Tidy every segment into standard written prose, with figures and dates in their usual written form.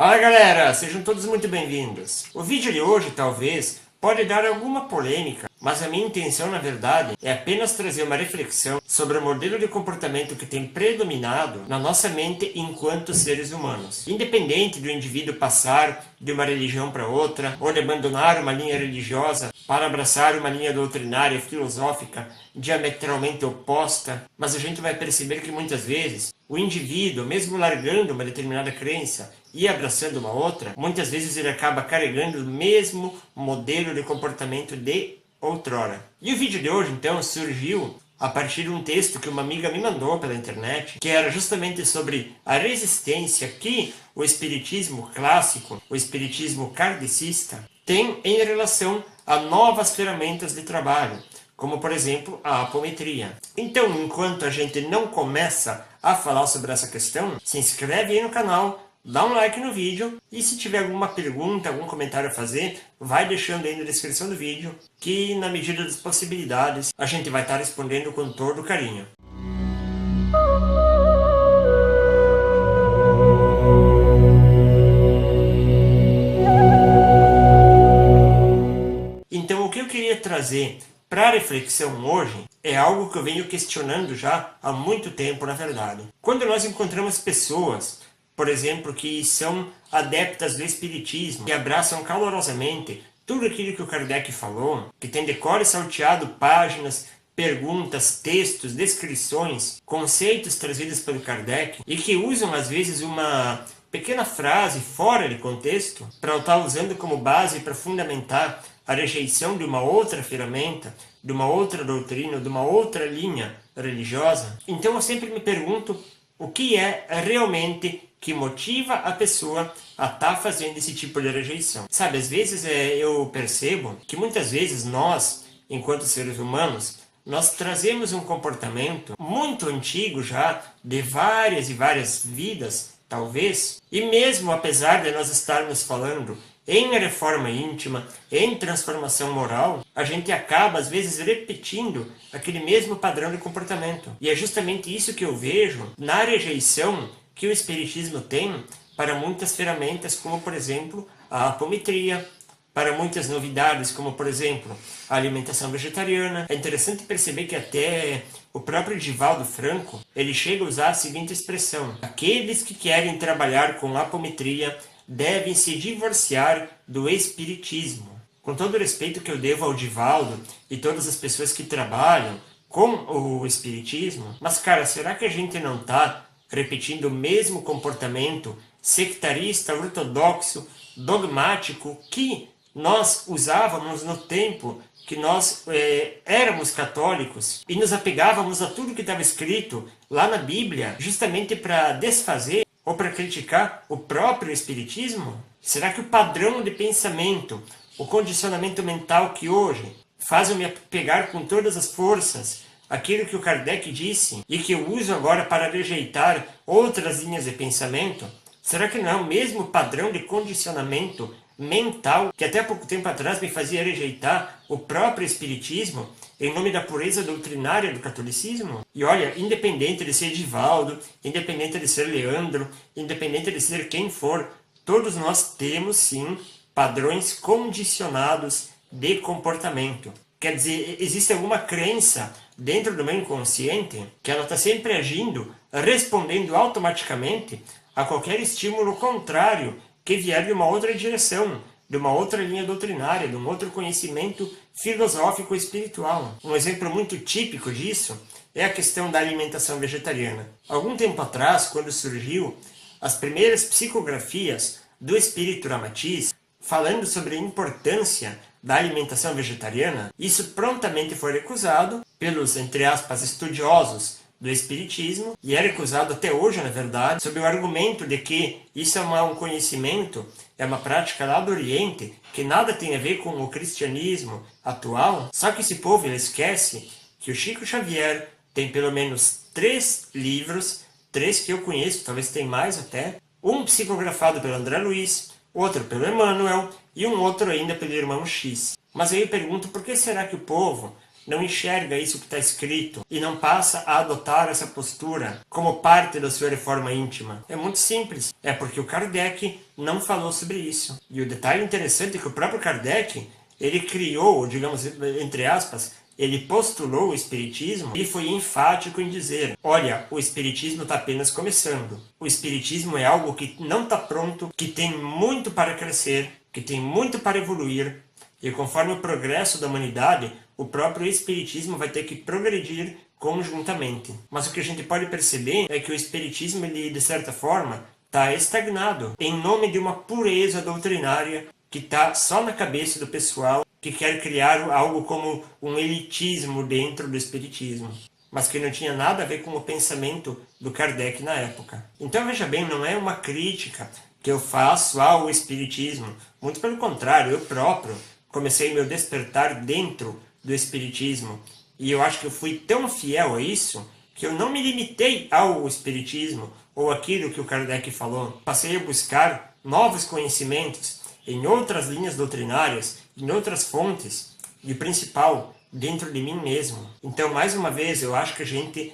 Fala galera, sejam todos muito bem-vindos. O vídeo de hoje talvez pode dar alguma polêmica, mas a minha intenção na verdade é apenas trazer uma reflexão sobre o modelo de comportamento que tem predominado na nossa mente enquanto seres humanos. Independente do indivíduo passar de uma religião para outra, ou de abandonar uma linha religiosa para abraçar uma linha doutrinária e filosófica diametralmente oposta, mas a gente vai perceber que muitas vezes o indivíduo, mesmo largando uma determinada crença e abraçando uma outra, muitas vezes ele acaba carregando o mesmo modelo de comportamento de outrora. E o vídeo de hoje, então, surgiu a partir de um texto que uma amiga me mandou pela internet, que era justamente sobre a resistência que o espiritismo clássico, o espiritismo kardecista, tem em relação a novas ferramentas de trabalho, como por exemplo a apometria. Então, enquanto a gente não começa a falar sobre essa questão, se inscreve aí no canal, dá um like no vídeo e se tiver alguma pergunta, algum comentário a fazer, vai deixando aí na descrição do vídeo, que na medida das possibilidades a gente vai estar respondendo com todo carinho. Então, o que eu queria trazer para reflexão hoje é algo que eu venho questionando já há muito tempo, na verdade. Quando nós encontramos pessoas, por exemplo, que são adeptas do espiritismo, que abraçam calorosamente tudo aquilo que o Kardec falou, que tem decore salteado páginas, perguntas, textos, descrições, conceitos trazidos pelo Kardec, e que usam às vezes uma pequena frase fora de contexto para estar usando como base para fundamentar a rejeição de uma outra ferramenta, de uma outra doutrina, de uma outra linha religiosa. Então eu sempre me pergunto o que é realmente que motiva a pessoa a estar fazendo esse tipo de rejeição. Sabe, às vezes eu percebo que muitas vezes nós, enquanto seres humanos, nós trazemos um comportamento muito antigo já, de várias e várias vidas, talvez, e mesmo apesar de nós estarmos falando em reforma íntima, em transformação moral, a gente acaba às vezes repetindo aquele mesmo padrão de comportamento. E é justamente isso que eu vejo na rejeição que o espiritismo tem para muitas ferramentas, como por exemplo a apometria, para muitas novidades, como por exemplo a alimentação vegetariana. É interessante perceber que até o próprio Divaldo Franco, ele chega a usar a seguinte expressão: aqueles que querem trabalhar com apometria devem se divorciar do espiritismo. Com todo o respeito que eu devo ao Divaldo e todas as pessoas que trabalham com o espiritismo, mas cara, será que a gente não está repetindo o mesmo comportamento sectarista, ortodoxo, dogmático que nós usávamos no tempo que nós éramos católicos e nos apegávamos a tudo que estava escrito lá na Bíblia, justamente para desfazer ou para criticar o próprio espiritismo? Será que o padrão de pensamento, o condicionamento mental que hoje faz eu me apegar com todas as forças aquilo que o Kardec disse e que eu uso agora para rejeitar outras linhas de pensamento, será que não é o mesmo padrão de condicionamento mental que até pouco tempo atrás me fazia rejeitar o próprio espiritismo em nome da pureza doutrinária do catolicismo? E olha, independente de ser Divaldo, independente de ser Leandro, independente de ser quem for, todos nós temos sim padrões condicionados de comportamento. Quer dizer, existe alguma crença dentro do meu inconsciente que ela está sempre agindo, respondendo automaticamente a qualquer estímulo contrário que vier de uma outra direção, de uma outra linha doutrinária, de um outro conhecimento filosófico e espiritual. Um exemplo muito típico disso é a questão da alimentação vegetariana. Algum tempo atrás, quando surgiu as primeiras psicografias do Espírito Ramatiz, falando sobre a importância da alimentação vegetariana, isso prontamente foi recusado pelos, entre aspas, estudiosos do espiritismo, e é recusado até hoje, na verdade, sob o argumento de que isso é um conhecimento, é uma prática lá do Oriente, que nada tem a ver com o cristianismo atual. Só que esse povo ele esquece que o Chico Xavier tem pelo menos 3 livros, 3 que eu conheço, talvez tem mais até, um psicografado pelo André Luiz, outro pelo Emmanuel e um outro ainda pelo irmão X. Mas aí eu pergunto, por que será que o povo não enxerga isso que está escrito e não passa a adotar essa postura como parte da sua reforma íntima? É muito simples. É porque o Kardec não falou sobre isso. E o detalhe interessante é que o próprio Kardec, ele criou, digamos, entre aspas, ele postulou o Espiritismo e foi enfático em dizer, olha, o Espiritismo está apenas começando. O Espiritismo é algo que não está pronto, que tem muito para crescer, que tem muito para evoluir, e conforme o progresso da humanidade, o próprio Espiritismo vai ter que progredir conjuntamente. Mas o que a gente pode perceber é que o Espiritismo, ele, de certa forma, está estagnado, em nome de uma pureza doutrinária que está só na cabeça do pessoal que quer criar algo como um elitismo dentro do Espiritismo, mas que não tinha nada a ver com o pensamento do Kardec na época. Então, veja bem, não é uma crítica que eu faço ao Espiritismo, muito pelo contrário, eu próprio comecei meu despertar dentro do Espiritismo, e eu acho que eu fui tão fiel a isso que eu não me limitei ao Espiritismo ou aquilo que o Kardec falou. Passei a buscar novos conhecimentos em outras linhas doutrinárias, em outras fontes, e o principal, dentro de mim mesmo. Então, mais uma vez, eu acho que a gente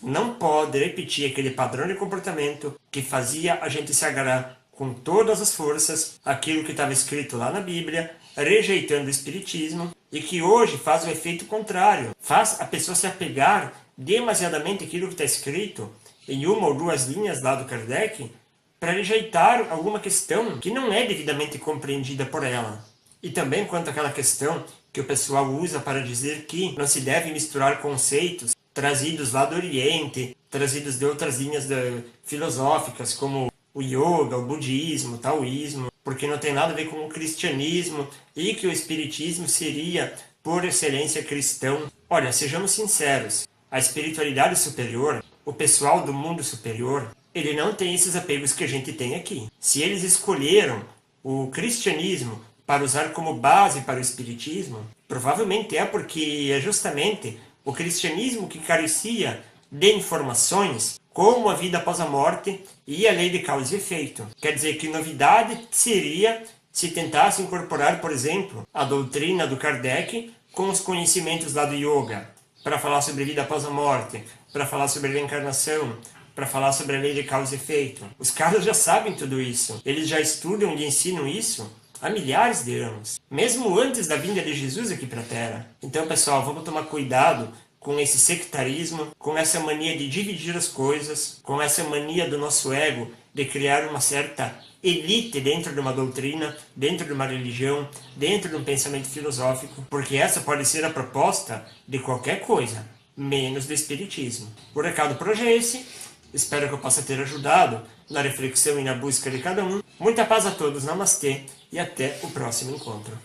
não pode repetir aquele padrão de comportamento que fazia a gente se agarrar com todas as forças aquilo que estava escrito lá na Bíblia, rejeitando o Espiritismo, e que hoje faz o efeito contrário. Faz a pessoa se apegar demasiadamente àquilo que está escrito em uma ou duas linhas lá do Kardec, para rejeitar alguma questão que não é devidamente compreendida por ela. E também quanto àquela questão que o pessoal usa para dizer que não se deve misturar conceitos trazidos lá do Oriente, trazidos de outras linhas filosóficas, como o yoga, o budismo, o taoísmo, porque não tem nada a ver com o cristianismo, e que o espiritismo seria, por excelência, cristão. Olha, sejamos sinceros, a espiritualidade superior, o pessoal do mundo superior, ele não tem esses apegos que a gente tem aqui. Se eles escolheram o cristianismo para usar como base para o espiritismo, provavelmente é porque é justamente o cristianismo que carecia de informações como a vida após a morte e a lei de causa e efeito. Quer dizer que novidade seria se tentasse incorporar, por exemplo, a doutrina do Kardec com os conhecimentos lá do yoga, para falar sobre vida após a morte, para falar sobre reencarnação, para falar sobre a lei de causa e efeito. Os caras já sabem tudo isso. Eles já estudam e ensinam isso há milhares de anos, mesmo antes da vinda de Jesus aqui para a Terra. Então, pessoal, vamos tomar cuidado com esse sectarismo, com essa mania de dividir as coisas, com essa mania do nosso ego de criar uma certa elite dentro de uma doutrina, dentro de uma religião, dentro de um pensamento filosófico, porque essa pode ser a proposta de qualquer coisa, menos do espiritismo. O recado por hoje é esse. Espero que eu possa ter ajudado na reflexão e na busca de cada um. Muita paz a todos, namastê, e até o próximo encontro.